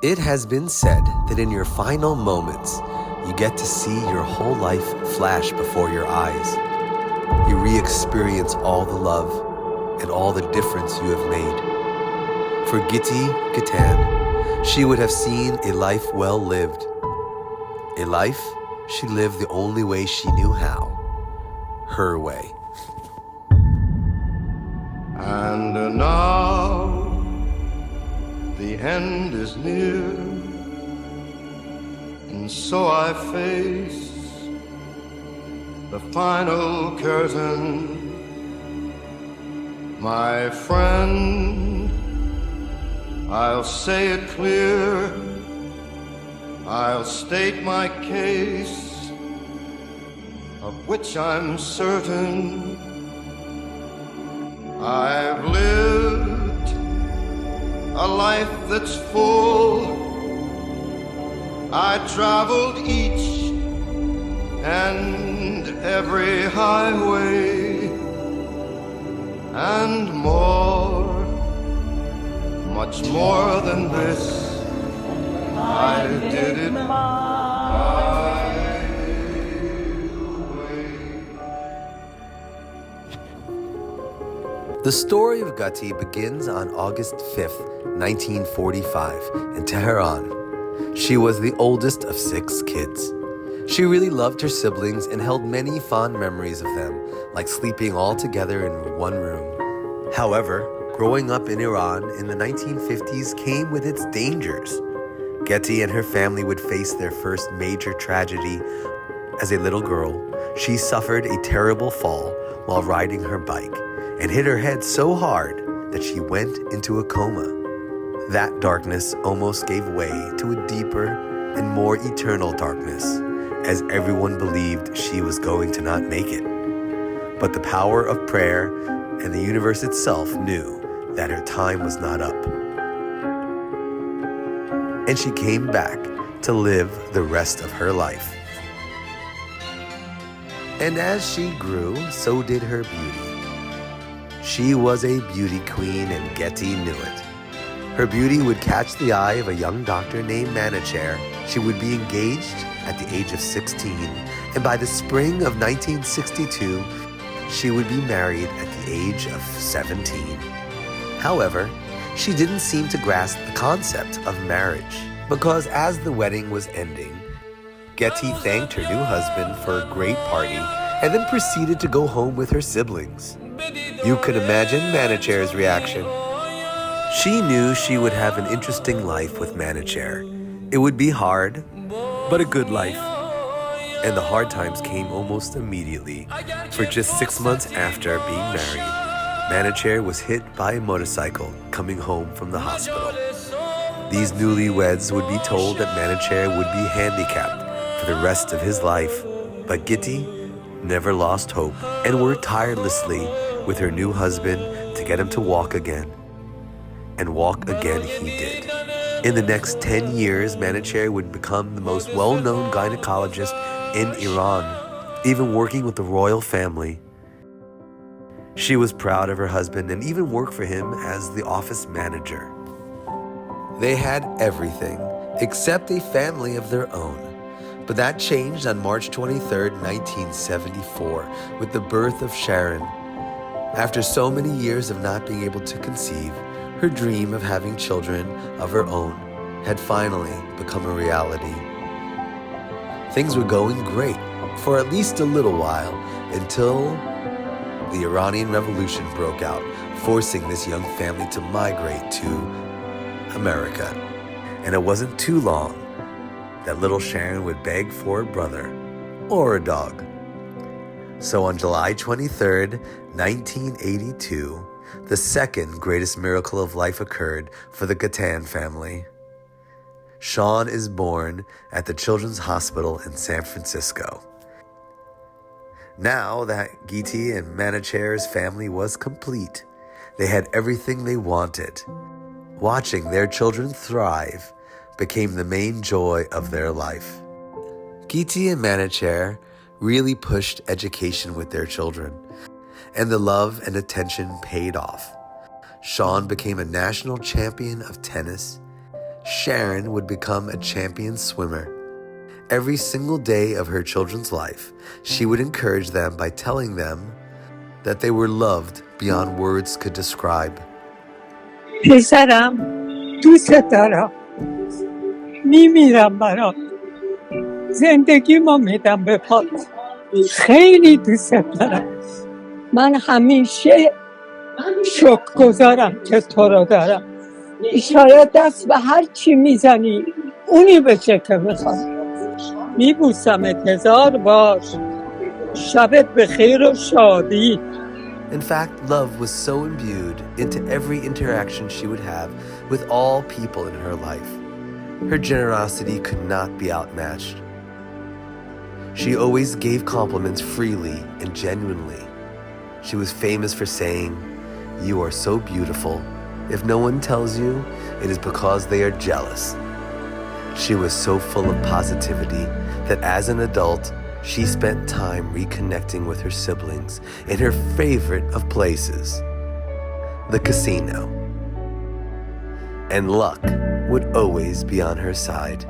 It has been said that in your final moments, you get to see your whole life flash before your eyes. You re-experience all the love and all the difference you have made. For Guity, Ghatan, she would have seen a life well lived. A life she lived the only way she knew how. Her way. And now the end is near, and so I face the final curtain. My friend, I'll say it clear, I'll state my case, of which I'm certain. I've lived a life that's full. I traveled each and every highway, and more, much more than this, I did it my way. The story of Guity begins on August 5th, 1945, in Tehran. She was the oldest of 6 kids. She really loved her siblings and held many fond memories of them, like sleeping all together in one room. However, growing up in Iran in the 1950s came with its dangers. Guity and her family would face their first major tragedy. As a little girl, she suffered a terrible fall while riding her bike and hit her head so hard that she went into a coma. That darkness almost gave way to a deeper and more eternal darkness, as everyone believed she was going to not make it. But the power of prayer and the universe itself knew that her time was not up. And she came back to live the rest of her life. And as she grew, so did her beauty. She was a beauty queen, and Guity knew it. Her beauty would catch the eye of a young doctor named Manacher. She would be engaged at the age of 16, and by the spring of 1962, she would be married at the age of 17. However, she didn't seem to grasp the concept of marriage, because as the wedding was ending, Guity thanked her new husband for a great party and then proceeded to go home with her siblings. You could imagine Manacher's reaction. She knew she would have an interesting life with Manacher. It would be hard, but a good life. And the hard times came almost immediately. For just 6 months after being married, Manacher was hit by a motorcycle coming home from the hospital. These newlyweds would be told that Manacher would be handicapped for the rest of his life. But Guity never lost hope and worked tirelessly with her new husband to get him to walk again. And walk again he did. In the next 10 years, Manacher would become the most well-known gynecologist in Iran, even working with the royal family. She was proud of her husband and even worked for him as the office manager. They had everything except a family of their own. But that changed on March 23, 1974, with the birth of Sharon. After so many years of not being able to conceive, her dream of having children of her own had finally become a reality. Things were going great for at least a little while until the Iranian Revolution broke out, forcing this young family to migrate to America. And it wasn't too long that little Sharon would beg for a brother or a dog. So on July 23rd, 1982, the second greatest miracle of life occurred for the Ghatan family. Sean is born at the Children's Hospital in San Francisco. Now that Guity and Manacher's family was complete, they had everything they wanted. Watching their children thrive became the main joy of their life. Guity and Manacher really pushed education with their children, and the love and attention paid off. Sean became a national champion of tennis. Sharon would become a champion swimmer. Every single day of her children's life, she would encourage them by telling them that they were loved beyond words could describe. پسرم دوست دارم میمیرم برات زندگی ما میدم به پات خیلی دوست دارم من همیشه شکرگزارم که تو رو دارم شاید دست به هر چی میزنی اونی بشه که میخوام میبوسمت 1000 بار شبت بخیر و شادی. In fact, love was so imbued into every interaction she would have with all people in her life. Her generosity could not be outmatched. She always gave compliments freely and genuinely. She was famous for saying, "You are so beautiful. If no one tells you, it is because they are jealous." She was so full of positivity that as an adult, she spent time reconnecting with her siblings in her favorite of places, the casino. And luck would always be on her side.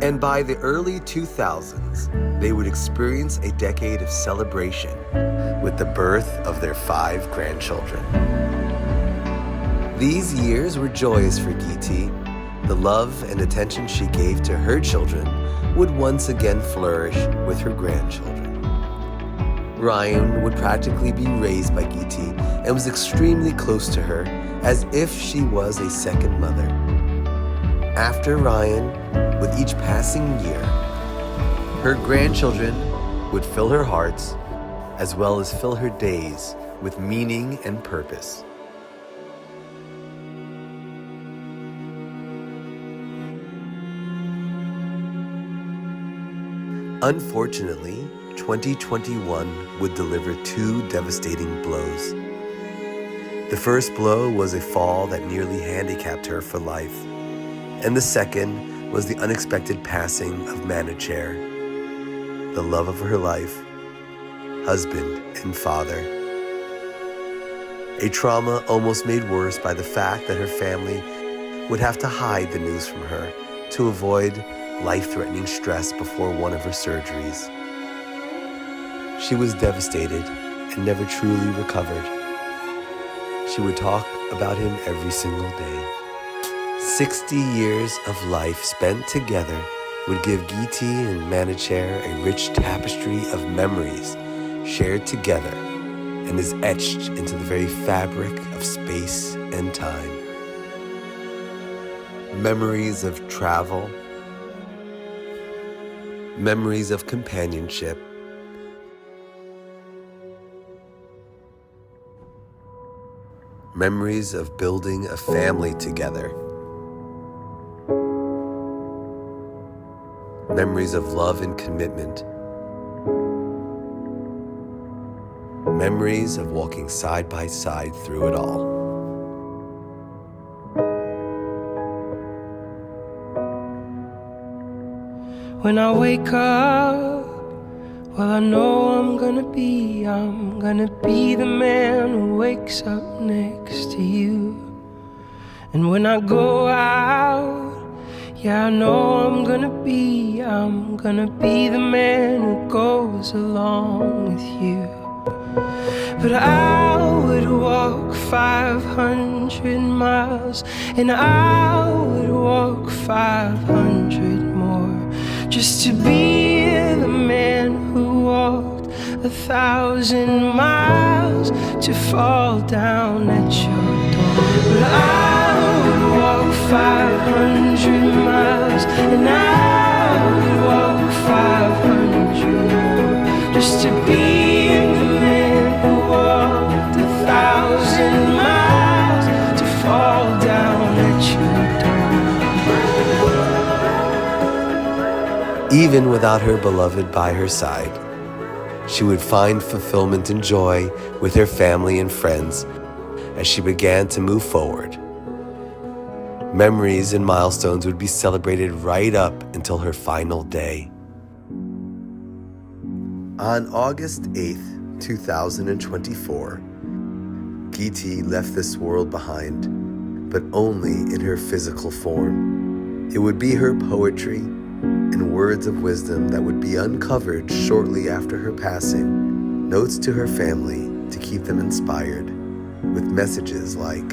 And by the early 2000s, they would experience a decade of celebration with the birth of their 5 grandchildren. These years were joyous for Guity. The love and attention she gave to her children would once again flourish with her grandchildren. Ryan would practically be raised by Guity and was extremely close to her as if she was a second mother. After Ryan, with each passing year, her grandchildren would fill her hearts as well as fill her days with meaning and purpose. Unfortunately, 2021 would deliver 2 devastating blows. The first blow was a fall that nearly handicapped her for life, and the second was the unexpected passing of Manacher, the love of her life, husband and father. A trauma almost made worse by the fact that her family would have to hide the news from her to avoid life-threatening stress before one of her surgeries. She was devastated and never truly recovered. She would talk about him every single day. 60 years of life spent together would give Guity and Manacher a rich tapestry of memories shared together and is etched into the very fabric of space and time. Memories of travel, memories of companionship, memories of building a family together, memories of love and commitment, memories of walking side by side through it all. When I wake up, well, I know I'm gonna be the man who wakes up next to you. And when I go out, yeah, I know I'm gonna be the man who goes along with you. But I would walk 500 miles, and I would walk 500 more, just to be the man who walked 1,000 miles to fall down at your door. But I would walk 500 miles, and I would walk 500 more, just to be the man who walked 1,000 miles to fall down at your door. Even without her beloved by her side, she would find fulfillment and joy with her family and friends as she began to move forward. Memories and milestones would be celebrated right up until her final day. On August 8th, 2024, Guity left this world behind, but only in her physical form. It would be her poetry and words of wisdom that would be uncovered shortly after her passing, notes to her family to keep them inspired, with messages like,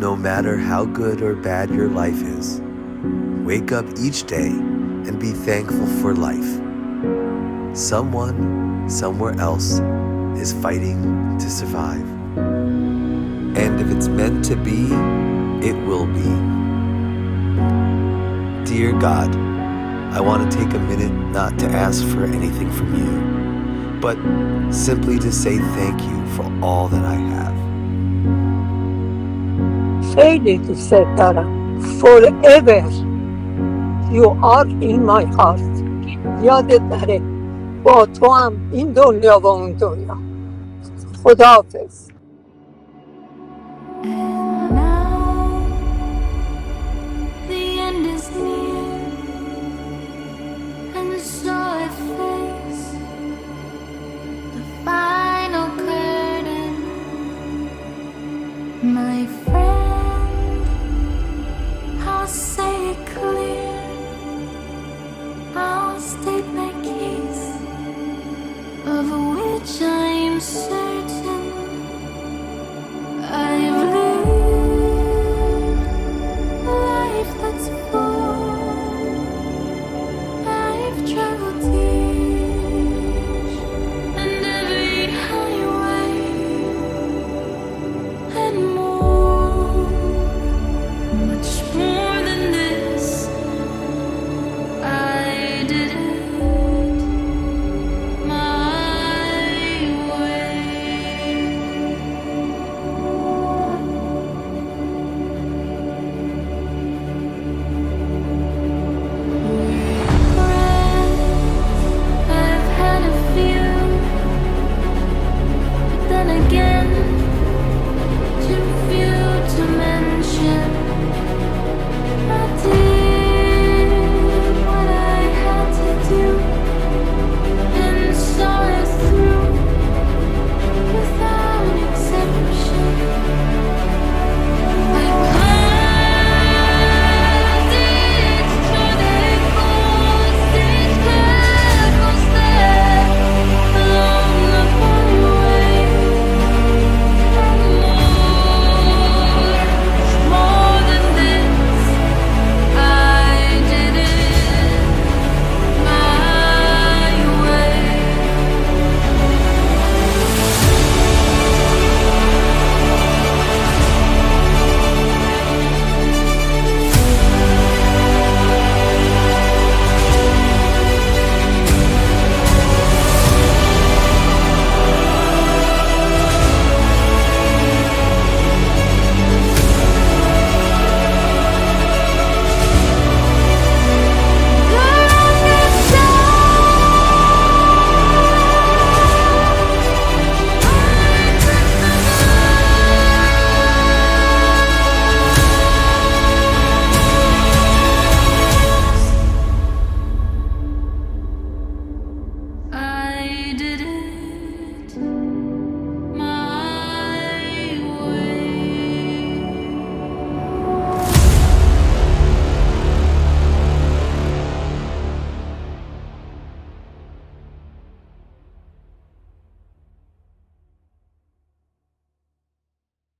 "No matter how good or bad your life is, wake up each day and be thankful for life. Someone, somewhere else, is fighting to survive. And if it's meant to be, it will be." Dear God, I want to take a minute not to ask for anything from you, but simply to say thank you for all that I have. خیلی دوست دارم. Forever you are in my heart. یادت نره با تو هم این دنیا و اون دنیا. خداحافظ.